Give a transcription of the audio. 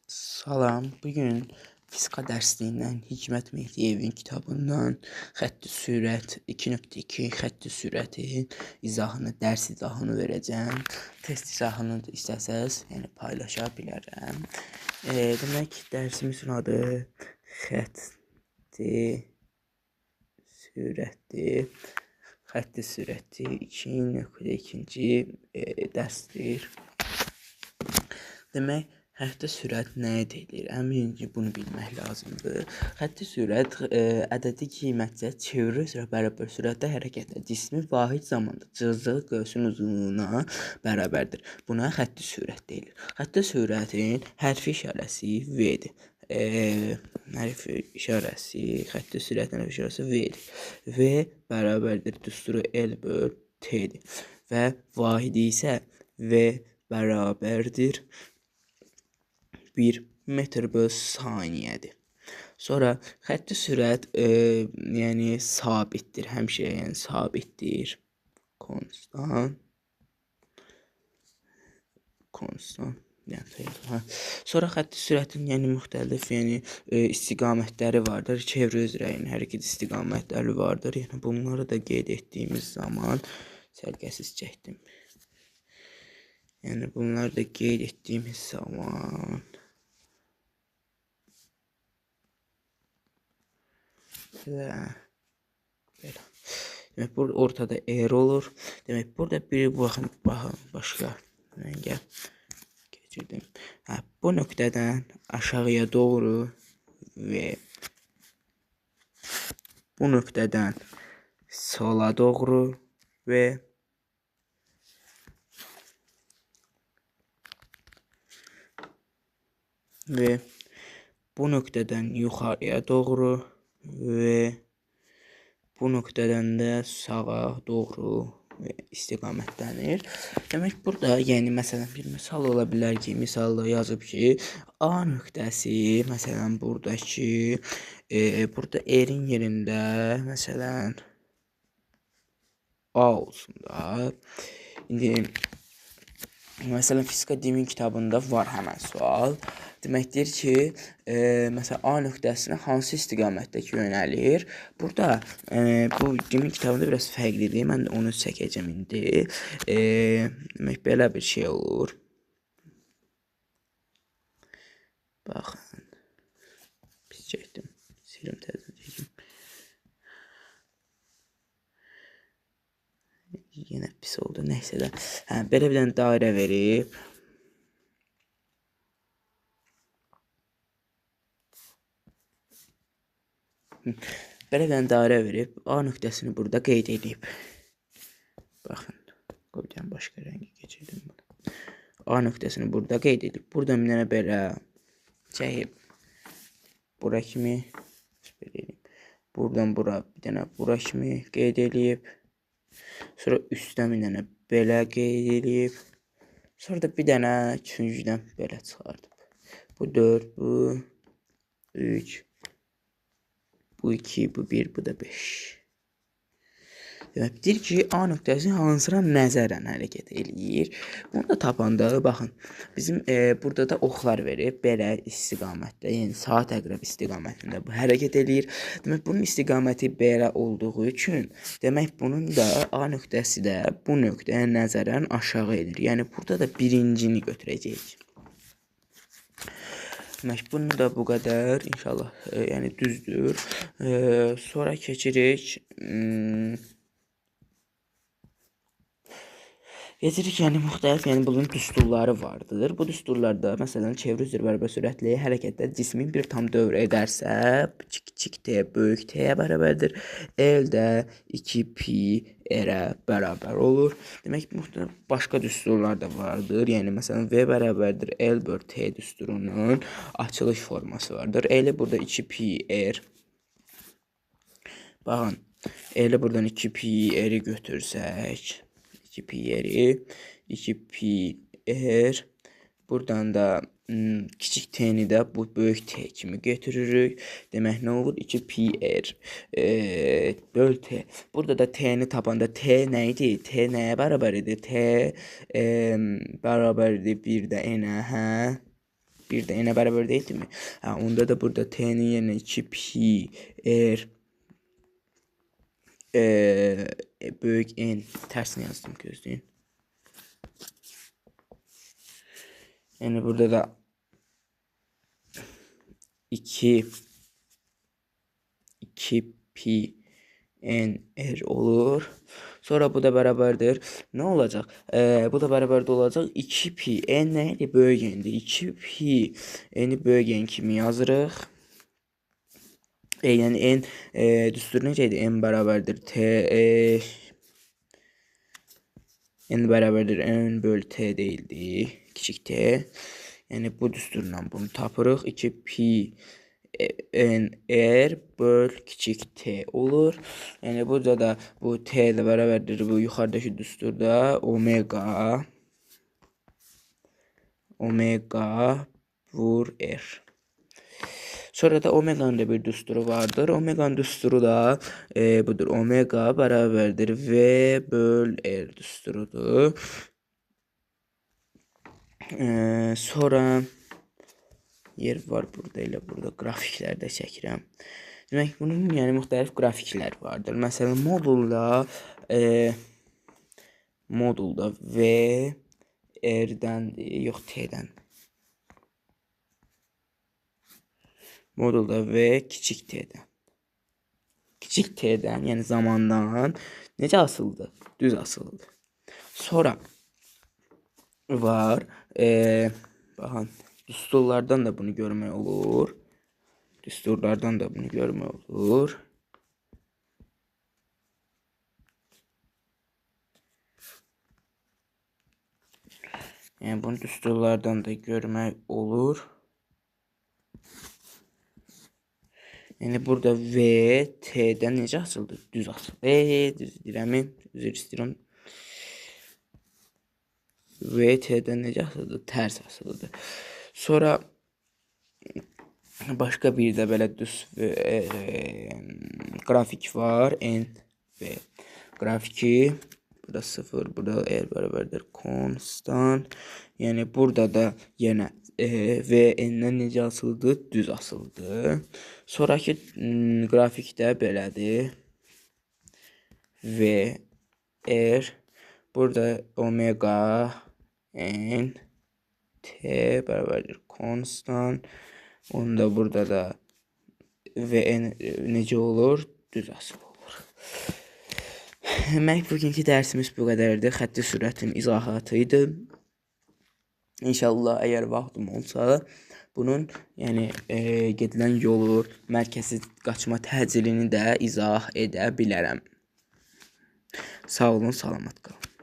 Salam, bugün fizika dərsliyindən Hikmət Mehdiyevin kitabından xətti sürət 2.2 xətti sürətin izahını, dərs izahını verəcəm. Test izahını da istəsəz, yəni paylaşa bilərəm. Demək, dərsimizin adı xətti sürətdir. Xətti sürəti 2.2 dərsdir. Demək, xətti sürət nəyə deyilir? Birinci bunu bilmək lazımdır. Xətti sürət ədədi qiymətcə çeviri üzrə bərabər sürətdə hərəkətlə cismi vahid zamanda cızdığı qövsün uzunluğuna bərabərdir. Buna xətti sürət deyilir. Xətti sürətin hərfi işarəsi V-dir. Hərfi işarəsi, xətti sürətin hərfi işarəsi V-dir. V bərabərdir düsturu L böl T-dir. Və vahidi isə V bərabərdir 1 metr böl saniyədir. Sonra xətti sürət yəni sabitdir. Həmişə yəni sabitdir. Konstant. Sonra xətti sürətin yəni müxtəlif istiqamətləri vardır. Çevre üzrə yəni hərəkət istiqamətləri vardır. Yəni bunları da qeyd etdiyimiz zaman sərgəsiz çəkdim. Yəni bunları da qeyd etdiyimiz zaman demək, burada ortada eğri olur. Demək, burada bir baxın başqa rəngə keçirdim. Bu nöqtədən aşağıya doğru və bu nöqtədən sola doğru və bu nöqtədən yuxarıya doğru və bu nöqtədən də sağa doğru istiqamətlənir. Demək, burada yəni məsələn bir misal ola bilər ki, misalda yazıb ki, A nöqtəsi məsələn buradakı burada R-in yerində məsələn A olsun da. İndi məsələn fizika 1-in kitabında var həmən sual. Deməkdir ki, məsələn A nöqtəsinə hansı istiqamətdə yönəlir? Burada bu 1-in kitabında biraz fərqlidir. Mən onu çəkəcəm indi. Demək, belə bir şey olur. Baxın. Pis çəkdim. Silim təzən çəkim. Yenə pis oldu. Nəysə də. Belə bir dənə dairə verib. Belə bir dənə dairə verib. A nöqtəsini burada qeyd edib. Baxın. Qoyacağım başqa rəngi keçirdim. A nöqtəsini burada qeyd edib. Burada bir dənə belə çəkib. Bura kimi. Buradan bura bir dənə bura kimi qeyd edib. Sonra üstdən bir dənə belə qeyd edib. Sonra da bir dənə üçüncüdən belə çıxardıb. Bu 4, bu 3, bu 2, bu 1, bu da 5. Demək, deyir ki, A nöqtəsi hansına nəzərən hərəkət eləyir. Bunu da tapanda, baxın, bizim burada da oxlar verib, belə istiqamətdə, yəni saat əqrəb istiqamətində bu hərəkət eləyir. Demək, bunun istiqaməti belə olduğu üçün, demək, bunun da A nöqtəsi də bu nöqtəyə nəzərən aşağı edir. Yəni, burada da birincini götürəcəyik. Demək, bunu da bu qədər, inşallah, yəni düzdür. Sonra keçirik. Yəni müxtəlif, yəni bunun düsturları vardır. Bu düsturlarda məsələn çevre üzrə bərabər sürətli hərəkətdə cismin bir tam dövr edərsə, kiçik t böyük t-yə bərabərdir. L də 2pi r-ə bərabər olur. Demək, müxtəlif başqa düsturlar da vardır. Yəni məsələn V bərabərdir L böl T düsturunun açılış forması vardır. L burada 2pi r. Baxın, L buradan 2pi r-i götürsək, 2pi r-i, 2pi r, buradan da kiçik t-ni də bu böyük t kimi götürürük. Demək, nə olur? 2pi r böl t. Burada da t-ni tapanda t nə idi? T nəyə bərabər idi? T bərabər idi 1 də n-ə, hə? bir də n-ə bərabər deyildimi? Hə, onda da burada t-nin yerinə 2pi r böyük n tərsini yazdım, gözləyin. Yəni burada da 2 pi n r olur. Sonra bu da bərabərdir. Nə olacaq? Bu da bərabərdə olacaq. 2 pi n nə idi? Böyük n-dir. 2 pi n-i böyük n kimi yazırıq. Yəni n düsturu necə idi? N bərabərdir t n bərabərdir n bölü t deyildi. Kiçik t. Yəni bu düsturla bunu tapırıq. 2 pi n r böl kiçik t olur. Yəni burada da bu t ilə bərabərdir bu yuxarıdakı düsturda omega vur r. Sonra da omeganın da bir düsturu vardır. Omeganın düsturu da budur. Omega bərabərdir v böl r düsturudur. Sonra yer var burada, elə burada qrafiklərdə çəkirəm. Demək, bunun yəni müxtəlif qrafiklər vardır. Məsələn, modulda v r-dəndir, yox t-dən. Modulda v kiçik t-dən. Kiçik t-dən, yəni zamandan necə asılıdır? Düz asılıdır. Sonra var, baxın, düsturlardan da bunu görmək olur. Yəni bunu düsturlardan da görmək olur. Yəni burada v t-dən necə asıldı? Düz asıldı. Düz deyirəm, üzr istəyirəm. V t-dən necə asılıdır? Tərs asılıdır. Sonra başqa bir də belə düz qrafik var. N v qrafiki. Burada 0, burada r bərabərdir konstant. Yəni burada da yenə v n-dən necə asılıdır? Düz asılıdır. Sonraki qrafikdə belədir. V r. Burada omega n t bərabərdir konstant. Onda burada da vn necə olur? Düz asılı olur. Demək, bugünkü dərsimiz bu qədərdir. Xətti sürətin izahatı idi. İnşallah, əgər vaxtım olsa, bunun yəni gedilən yolu, mərkəzi qaçma təcilini də izah edə bilərəm. Sağ olun, salamat qalın.